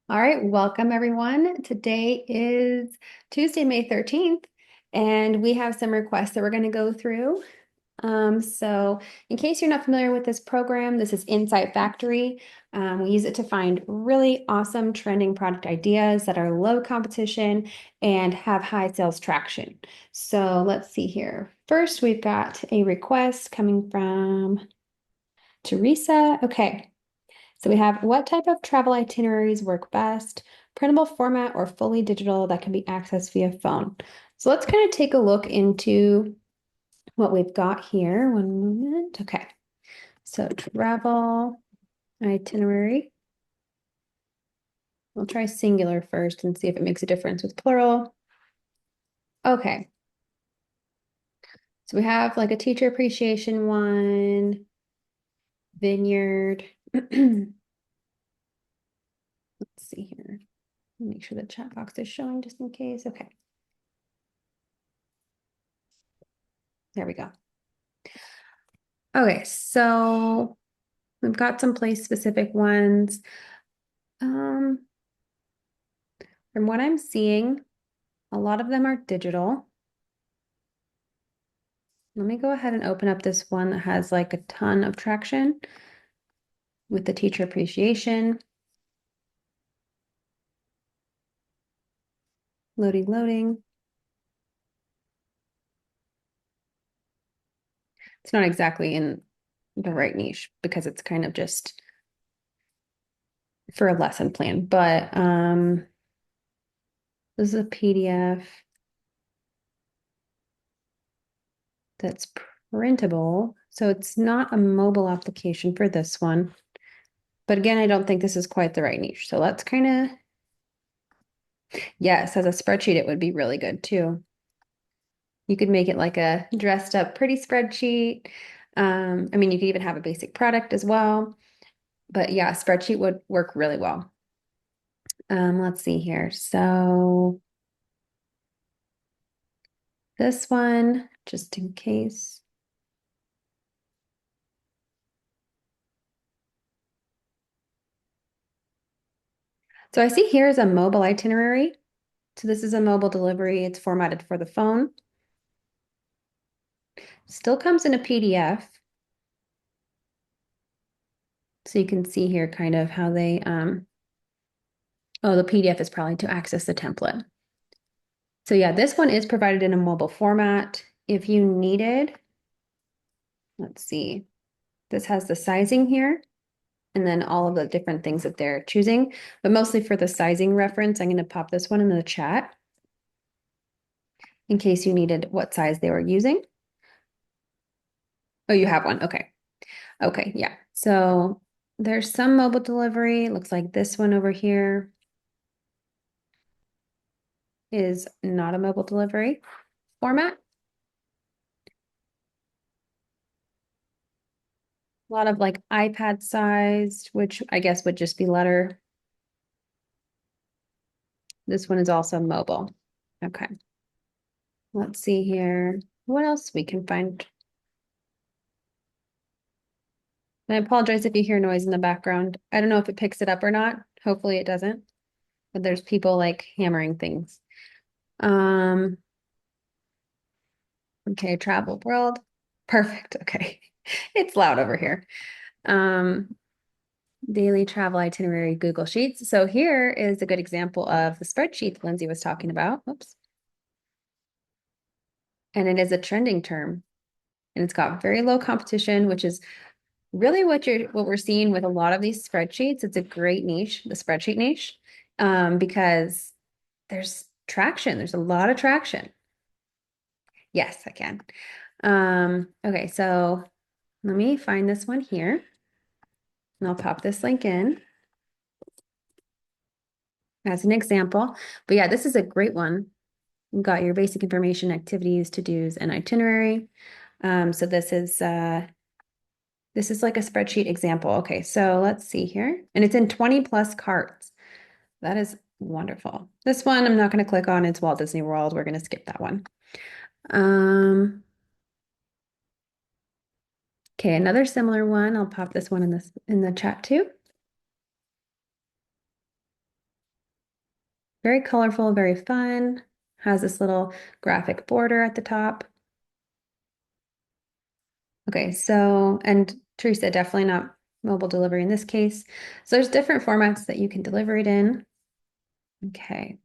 All right, welcome everyone. Today is Tuesday, May 13th, and we have some requests that we're going to go through. So in case you're not familiar with this program, this is Insight Factory. We use it to find really awesome trending product ideas that are low competition and have high sales traction. So let's see here. First, we've got a request coming from Teresa. Okay. So we have what type of travel itineraries work best, printable format or fully digital that can be accessed via phone. So let's kind of take a look into what we've got here. One moment. Okay. So travel itinerary. We'll try singular first and see if it makes a difference with plural. Okay. So we have like a teacher appreciation one, vineyard. Let's see here. Make sure the chat box is showing just in case. Okay. There we go. Okay, so we've got some place specific ones. Um, from what I'm seeing, a lot of them are digital. Let me go ahead and open up this one that has like a ton of traction with the teacher appreciation. Loading, loading. It's not exactly in the right niche because it's kind of just for a lesson plan, but this is a PDF that's printable. So it's not a mobile application for this one. But again, I don't think this is quite the right niche. So let's kind of, yes, as a spreadsheet, it would be really good too. You could make it like a dressed up pretty spreadsheet. I mean, you could even have a basic product as well. But yeah, a spreadsheet would work really well. Let's see here. So this one, just in case. So I see here is a mobile itinerary. So this is a mobile delivery. It's formatted for the phone. Still comes in a PDF. So you can see here kind of how they, oh, the PDF is probably to access the template. So yeah, this one is provided in a mobile format. If you needed, let's see, this has the sizing here and then all of the different things that they're choosing. But mostly for the sizing reference, I'm going to pop this one in the chat in case you needed what size they were using. Oh, you have one. Okay. Okay. Yeah. So there's some mobile delivery. Looks like this one over here is not a mobile delivery format. A lot of like iPad sized, which I guess would just be letter. This one is also mobile. Okay. Let's see here. What else we can find? And I apologize if you hear noise in the background. I don't know if it picks it up or not. Hopefully it doesn't. But there's people like hammering things. Um, okay, travel world. Perfect. Okay. It's loud over here. Um, daily travel itinerary Google Sheets. So here is a good example of the spreadsheet Lindsay was talking about. Whoops. And it is a trending term. And it's got very low competition, which is really what we're seeing with a lot of these spreadsheets. It's a great niche, the spreadsheet niche, because there's traction. There's a lot of traction. Yes, I can. Okay, so let me find this one here, and I'll pop this link in as an example. But yeah, this is a great one. You've got your basic information, activities, to-dos, and itinerary. So this is like a spreadsheet example. Okay, so let's see here. And it's in 20 plus cards. That is wonderful. This one I'm not going to click on. It's Walt Disney World. We're going to skip that one. Um, okay, another similar one. I'll pop this one in the chat too. Very colorful, very fun. Has this little graphic border at the top. Okay, so, and Teresa, definitely not mobile delivery in this case. So there's different formats that you can deliver it in. Okay.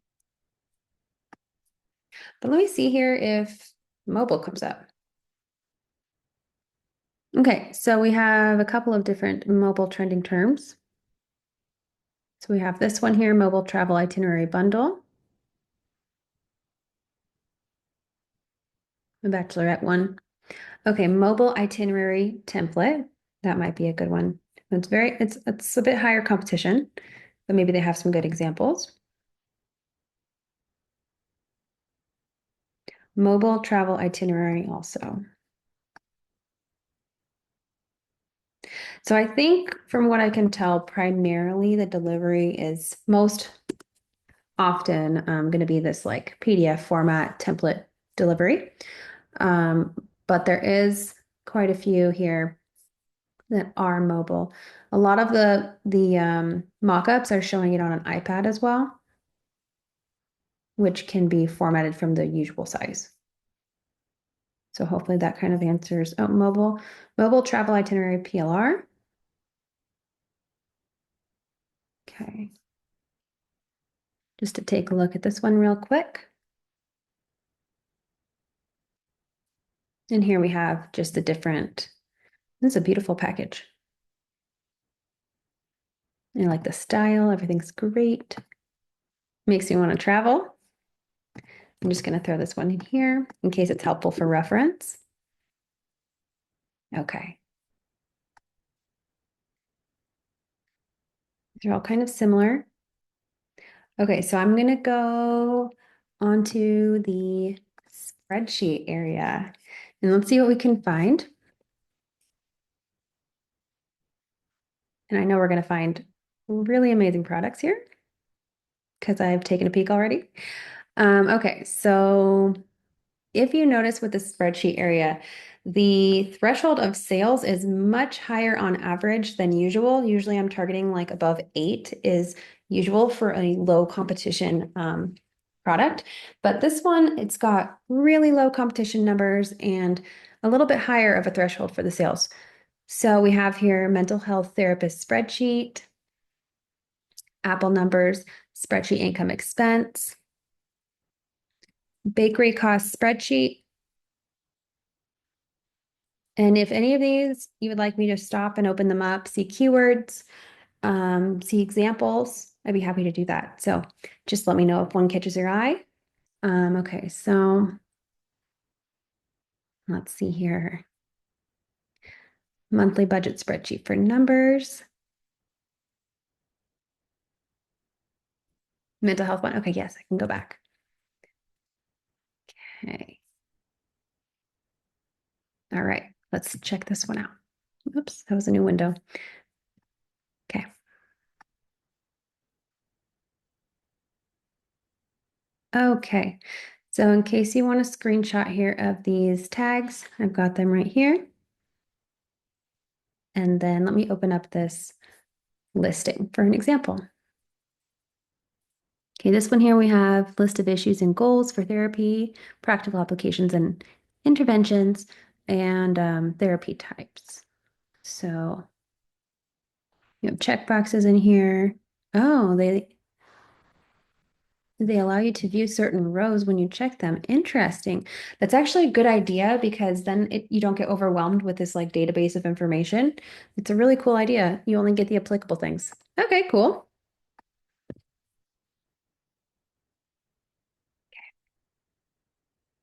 But let me see here if mobile comes up. Okay, so we have a couple of different mobile trending terms. So we have this one here, mobile travel itinerary bundle. The Bachelorette one. Okay, mobile itinerary template. That might be a good one. It's a bit higher competition, but maybe they have some good examples. Mobile travel itinerary also. So I think from what I can tell, primarily the delivery is most often going to be this like PDF format template delivery. Um, but there is quite a few here that are mobile. A lot of the mock-ups are showing it on an iPad as well, which can be formatted from the usual size. So hopefully that kind of answers. Oh, mobile travel itinerary PLR. Okay. Just to take a look at this one real quick. And here we have just the different, this is a beautiful package. I like the style, everything's great. Makes me want to travel. I'm just going to throw this one in here in case it's helpful for reference. Okay. They're all kind of similar. Okay, so I'm going to go onto the spreadsheet area and let's see what we can find. And I know we're going to find really amazing products here because I've taken a peek already. Okay, so if you notice with the spreadsheet area, the threshold of sales is much higher on average than usual. Usually I'm targeting like above 8 is usual for a low competition product. But this one, it's got really low competition numbers and a little bit higher of a threshold for the sales. So we have here mental health therapist spreadsheet, Apple numbers, spreadsheet income expense, bakery cost spreadsheet. And if any of these you would like me to stop and open them up, see keywords, see examples, I'd be happy to do that. So just let me know if one catches your eye. Okay, so let's see here. Monthly budget spreadsheet for numbers. Mental health one. Okay, yes, I can go back. Okay. All right, let's check this one out. Oops, that was a new window. Okay. Okay, so in case you want a screenshot here of these tags, I've got them right here. And then let me open up this listing for an example. Okay, this one here we have list of issues and goals for therapy, practical applications and interventions, and therapy types. So you have check boxes in here. Oh, they allow you to view certain rows when you check them. Interesting. That's actually a good idea because then you don't get overwhelmed with this like database of information. It's a really cool idea. You only get the applicable things. Okay, cool.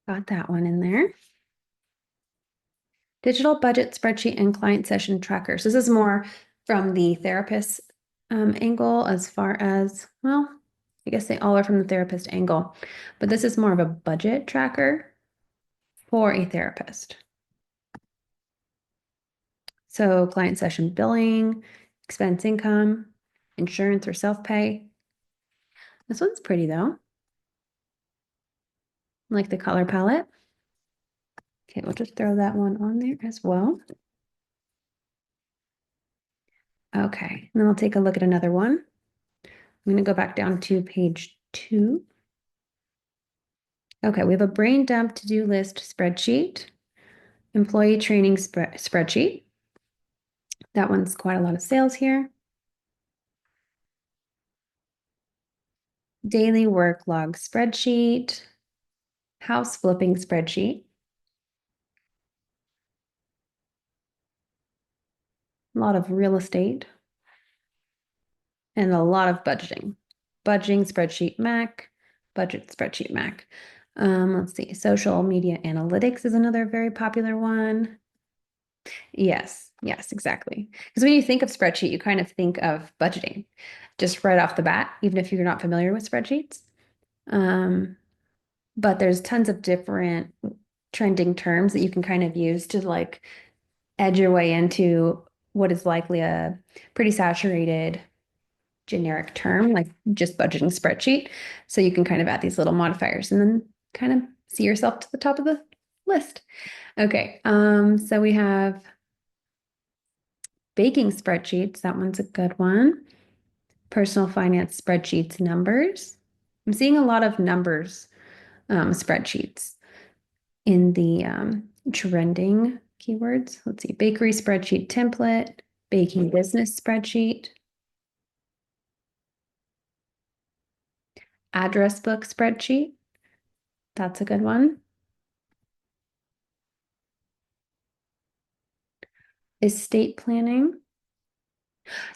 Got that one in there. Digital budget spreadsheet and client session trackers. This is more from the therapist angle as far as, well, I guess they all are from the therapist angle, but this is more of a budget tracker for a therapist. So client session billing, expense income, insurance or self-pay. This one's pretty though. I like the color palette. Okay, we'll just throw that one on there as well. Okay, and then I'll take a look at another one. I'm going to go back down to page two. Okay, we have a brain dump to-do list spreadsheet, employee training spreadsheet. That one's quite a lot of sales here. Daily work log spreadsheet, house flipping spreadsheet, a lot of real estate, and a lot of budgeting. Budgeting spreadsheet Mac, budget spreadsheet Mac. Let's see, social media analytics is another very popular one. Yes, yes, exactly. Because when you think of spreadsheet, you kind of think of budgeting just right off the bat, even if you're not familiar with spreadsheets. Um, but there's tons of different trending terms that you can kind of use to like edge your way into what is likely a pretty saturated generic term, like just budgeting spreadsheet. So you can kind of add these little modifiers and then kind of see yourself to the top of the list. Okay, so we have baking spreadsheets. That one's a good one. Personal finance spreadsheets, numbers. I'm seeing a lot of numbers spreadsheets in the trending keywords. Let's see, bakery spreadsheet template, baking business spreadsheet, address book spreadsheet. That's a good one. Estate planning.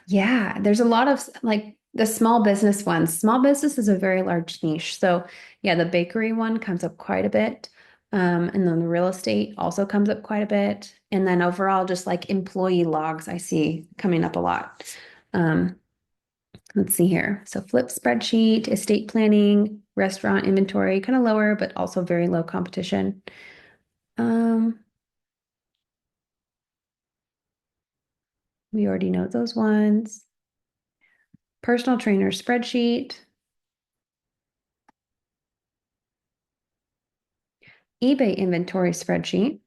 Yeah, there's a lot of like the small business ones. Small business is a very large niche. So yeah, the bakery one comes up quite a bit. And then the real estate also comes up quite a bit. And then overall, just like employee logs, I see coming up a lot. Um, let's see here. So flip spreadsheet, estate planning, restaurant inventory, kind of lower, but also very low competition. Um, we already know those ones. Personal trainer spreadsheet, eBay inventory spreadsheet.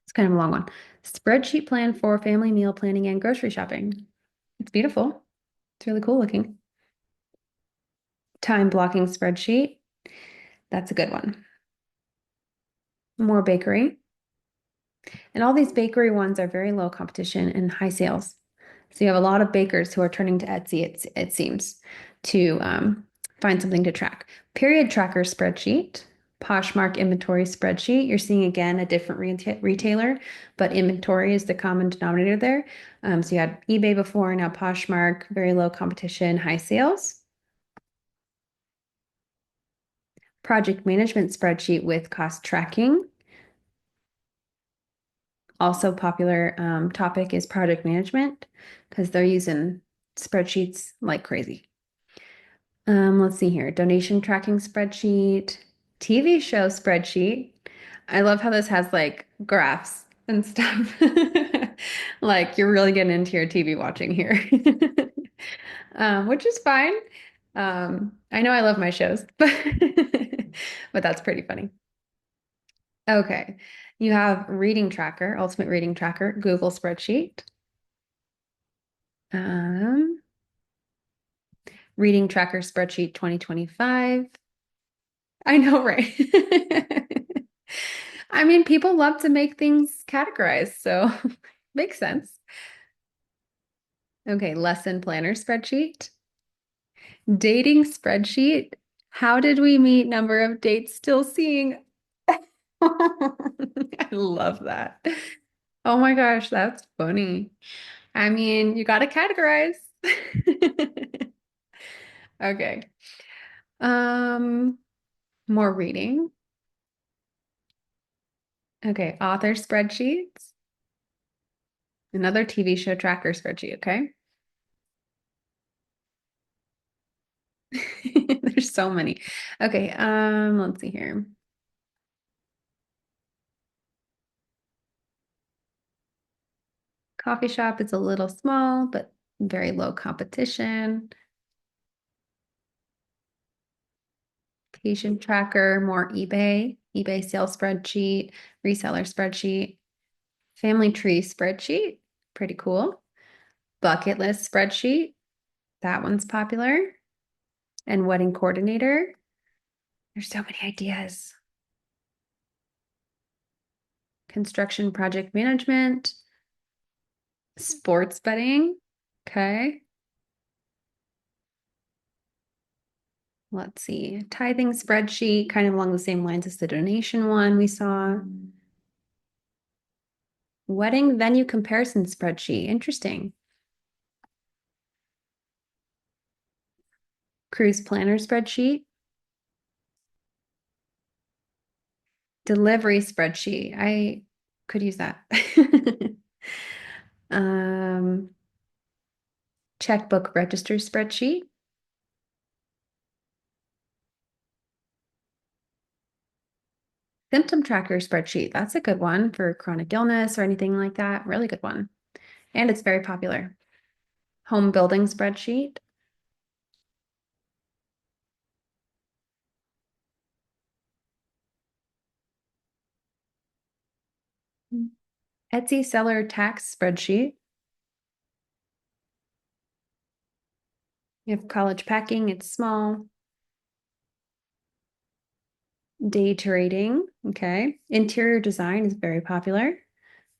It's kind of a long one. Spreadsheet plan for family meal planning and grocery shopping. It's beautiful. It's really cool looking. Time blocking spreadsheet. That's a good one. More bakery. And all these bakery ones are very low competition and high sales. So you have a lot of bakers who are turning to Etsy, it seems, to find something to track. Period tracker spreadsheet, Poshmark inventory spreadsheet. You're seeing again a different retailer, but inventory is the common denominator there. So you had eBay before, now Poshmark, very low competition, high sales. Project management spreadsheet with cost tracking. Also popular topic is project management because they're using spreadsheets like crazy. Let's see here. Donation tracking spreadsheet, TV show spreadsheet. I love how this has like graphs and stuff. Like you're really getting into your TV watching here. Which is fine. I know I love my shows, but that's pretty funny. Okay. You have reading tracker, ultimate reading tracker, Google spreadsheet. Um, reading tracker spreadsheet 2025. I know, right? I mean, people love to make things categorized, so makes sense. Okay, lesson planner spreadsheet. Dating spreadsheet. How did we meet? Number of dates still seeing. I love that. Oh my gosh, that's funny. I mean, you got to categorize. Okay. Um, more reading. Okay, author spreadsheets. Another TV show tracker spreadsheet, okay? There's so many. Okay, let's see here. Coffee shop is a little small, but very low competition. Patient tracker, more eBay sales spreadsheet, reseller spreadsheet, family tree spreadsheet. Pretty cool. Bucket list spreadsheet. That one's popular. And wedding coordinator. There's so many ideas. Construction project management. Sports betting. Okay. Let's see. Tithing spreadsheet, kind of along the same lines as the donation one we saw. Wedding venue comparison spreadsheet. Interesting. Cruise planner spreadsheet. Delivery spreadsheet. I could use that. Um, checkbook register spreadsheet. Symptom tracker spreadsheet. That's a good one for chronic illness or anything like that. Really good one. And it's very popular. Home building spreadsheet. Etsy seller tax spreadsheet. You have college packing, it's small. Day trading, okay. Interior design is very popular.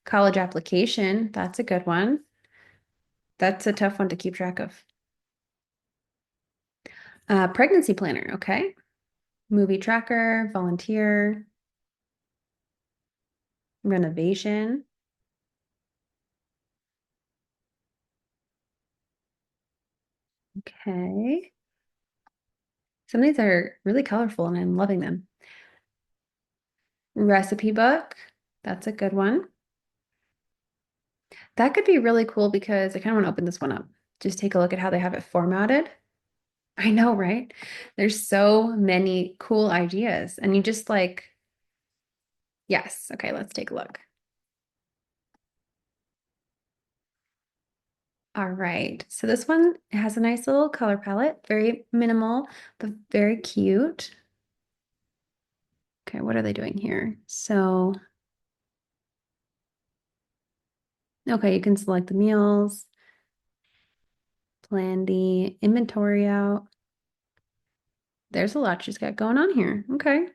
College application, that's a good one. That's a tough one to keep track of. Pregnancy planner, okay. Movie tracker, volunteer, renovation. Okay. Some of these are really colorful and I'm loving them. Recipe book, that's a good one. That could be really cool because I kind of want to open this one up. Just take a look at how they have it formatted. I know, right? There's so many cool ideas. And you just like, yes. Okay, let's take a look. All right. So this one has a nice little color palette, very minimal, but very cute. Okay, what are they doing here? So, okay, you can select the meals, plan the inventory out. There's a lot she's got going on here. Okay.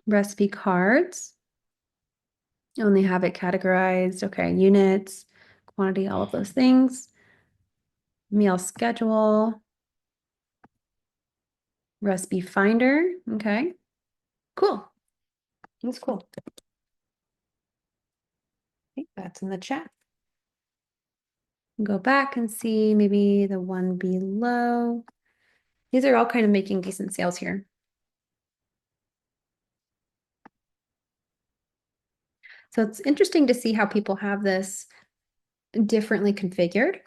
Recipe cards. You only have it categorized. Okay, units, quantity, all of those things. Meal schedule. Recipe finder. Okay, cool. That's cool. Okay, that's in the chat. Go back and see maybe the one below. These are all kind of making decent sales here. So it's interesting to see how people have this differently configured.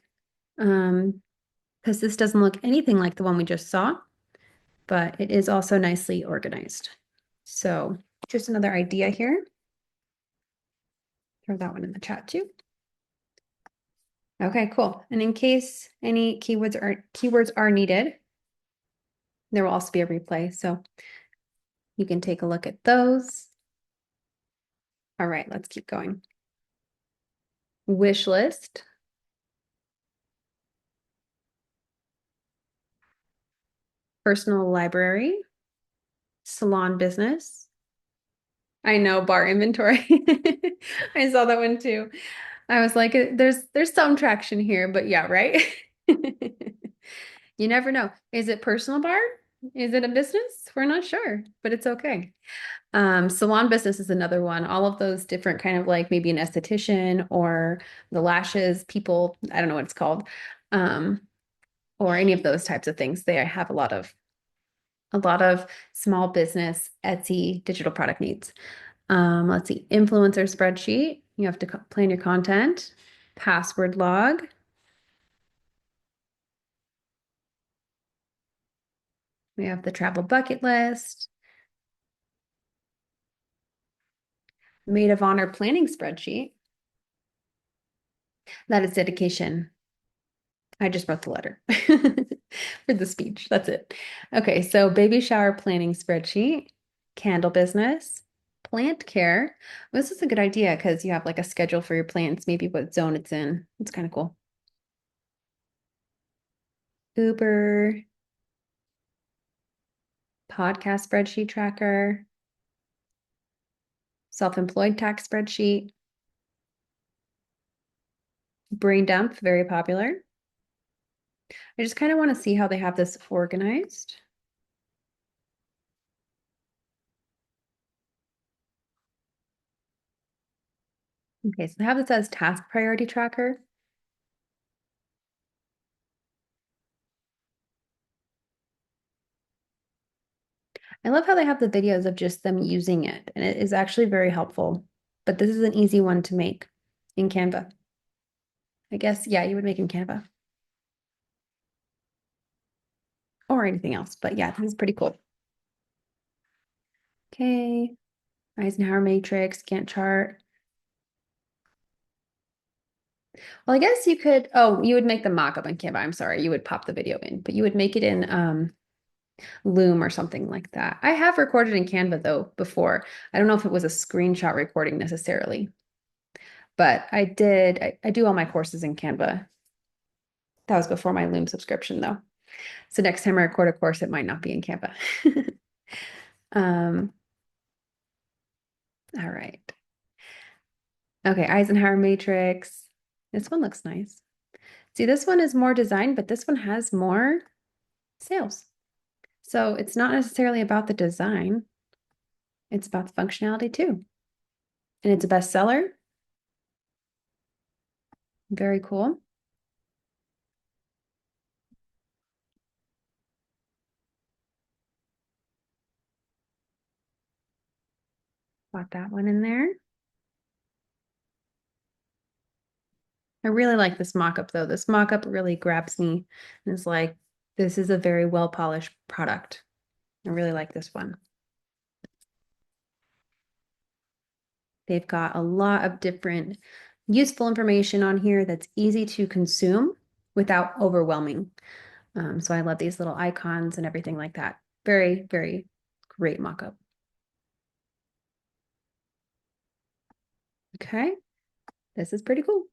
Because this doesn't look anything like the one we just saw, but it is also nicely organized. So just another idea here. Throw that one in the chat too. Okay, cool. And in case any keywords are needed, there will also be a replay. So you can take a look at those. All right, let's keep going. Wish list. Personal library. Salon business. I know, bar inventory. I saw that one too. I was like, there's some traction here, but yeah, right? You never know. Is it personal bar? Is it a business? We're not sure, but it's okay. Salon business is another one. All of those different kind of like maybe an esthetician or the lashes people, I don't know what it's called, or any of those types of things. They have a lot of small business Etsy digital product needs. Let's see, influencer spreadsheet. You have to plan your content, password log. We have the travel bucket list, maid of honor planning spreadsheet. That is dedication. I just wrote the letter for the speech. That's it. Okay, so baby shower planning spreadsheet, candle business, Plant care. This is a good idea because you have like a schedule for your plants, maybe what zone it's in. It's kind of cool. Uber, podcast spreadsheet tracker, self-employed tax spreadsheet, brain dump, very popular. I just kind of want to see how they have this organized. Okay, so they have this as task priority tracker. I love how they have the videos of just them using it, and it is actually very helpful. But this is an easy one to make in Canva. I guess, yeah, you would make in Canva or anything else. But yeah, this is pretty cool. Okay, Eisenhower matrix, Gantt chart. Well, I guess you could, oh, you would make the mock-up in Canva. I'm sorry, you would pop the video in, but you would make it in Loom or something like that. I have recorded in Canva though before. I don't know if it was a screenshot recording necessarily, but I did, I do all my courses in Canva. That was before my Loom subscription though. So next time I record a course, it might not be in Canva. um, all right. Okay, Eisenhower matrix. This one looks nice. See, this one is more design, but this one has more sales. So it's not necessarily about the design. It's about the functionality too. And it's a bestseller. Very cool. Got that one in there. I really like this mock-up though. This mock-up really grabs me and is like, this is a very well-polished product. I really like this one. They've got a lot of different useful information on here that's easy to consume without overwhelming. So I love these little icons and everything like that. Very, very great mock-up. Okay, this is pretty cool.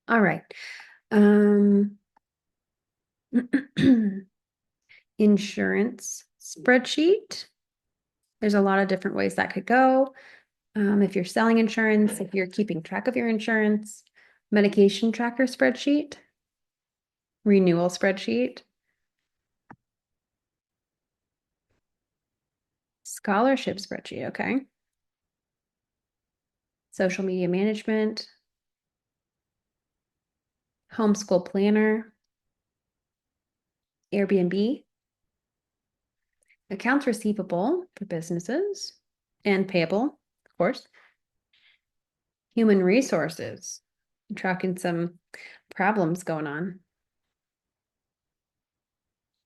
All right. Insurance spreadsheet. There's a lot of different ways that could go. If you're selling insurance, if you're keeping track of your insurance, medication tracker spreadsheet, renewal spreadsheet, scholarship spreadsheet, okay. Social media management, homeschool planner, Airbnb, accounts receivable for businesses and payable, of course, human resources, tracking some problems going on.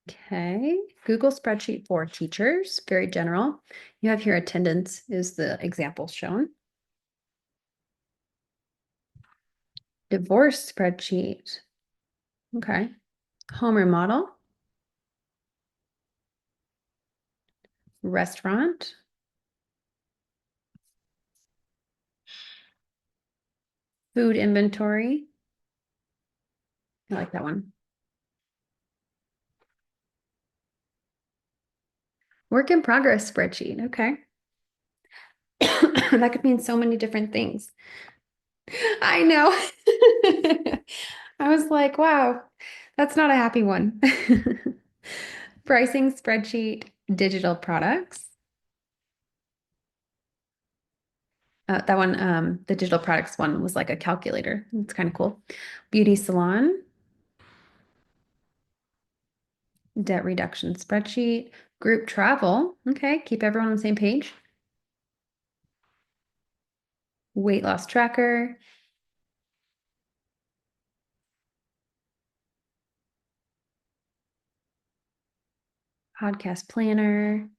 Okay, Google spreadsheet for teachers, very general. You have here attendance is the example shown. Divorce spreadsheet. Okay. Home remodel. Restaurant. Food inventory. I like that one. Work in progress spreadsheet. Okay. That could mean so many different things. I know. I was like, wow, that's not a happy one. Pricing spreadsheet, digital products. That one, the digital products one was like a calculator. It's kind of cool. Beauty salon, debt reduction spreadsheet, group travel. Okay, keep everyone on the same page. Weight loss tracker. Podcast planner.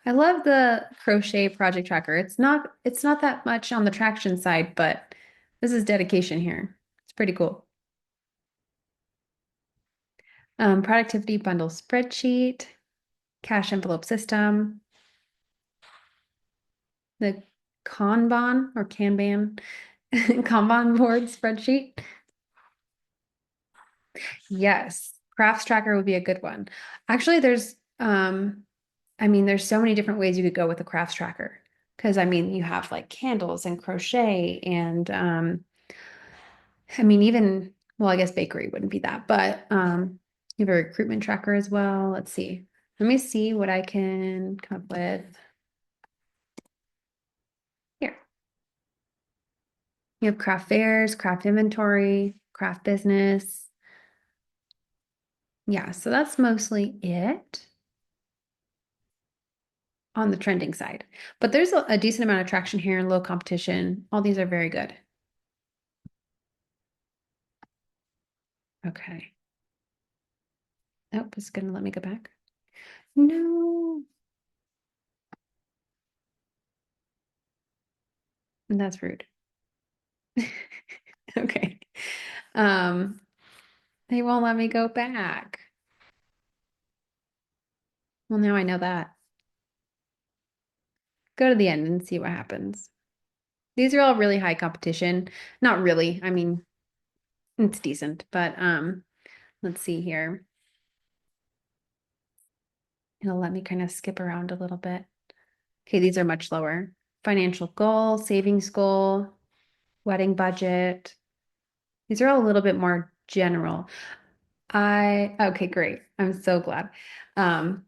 I love the crochet project tracker. It's not that much on the traction side, but this is dedication here. It's pretty cool. Productivity bundle spreadsheet, cash envelope system, the Kanban or Kanban Kanban board spreadsheet. Yes, crafts tracker would be a good one. Actually, I mean, there's so many different ways you could go with a crafts tracker. Because I mean, you have like candles and crochet and I mean, even well, I guess bakery wouldn't be that, but you have a recruitment tracker as well. Let's see. Let me see what I can come up with here. You have craft fairs, craft inventory, craft business. Yeah, so that's mostly it on the trending side. But there's a decent amount of traction here, low competition. All these are very good. Okay. Oh, it's gonna let me go back. No, that's rude. Okay. Um, they won't let me go back. Well, now I know that. Go to the end and see what happens. These are all really high competition. Not really. I mean, it's decent, but let's see here. It'll let me kind of skip around a little bit. Okay, these are much lower. Financial goal, savings goal, wedding budget. These are all a little bit more general. Okay, great. I'm so glad. Um,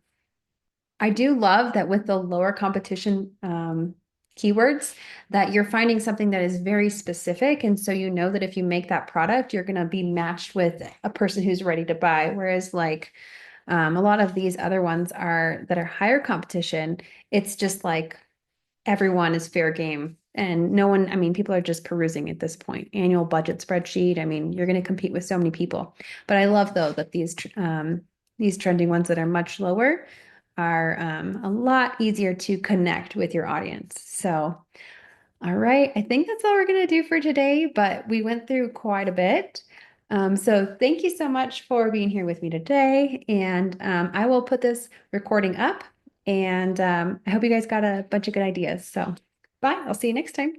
I do love that with the lower competition keywords, that you're finding something that is very specific. And so you know that if you make that product, you're going to be matched with a person who's ready to buy. Whereas, like, a lot of these other ones are that are higher competition, it's just like everyone is fair game. And no one, I mean, people are just perusing at this point. Annual budget spreadsheet. I mean, you're going to compete with so many people. But I love though that these trending ones that are much lower are a lot easier to connect with your audience. So, all right, I think that's all we're going to do for today, but we went through quite a bit. So thank you so much for being here with me today. And I will put this recording up and I hope you guys got a bunch of good ideas. So bye, I'll see you next time.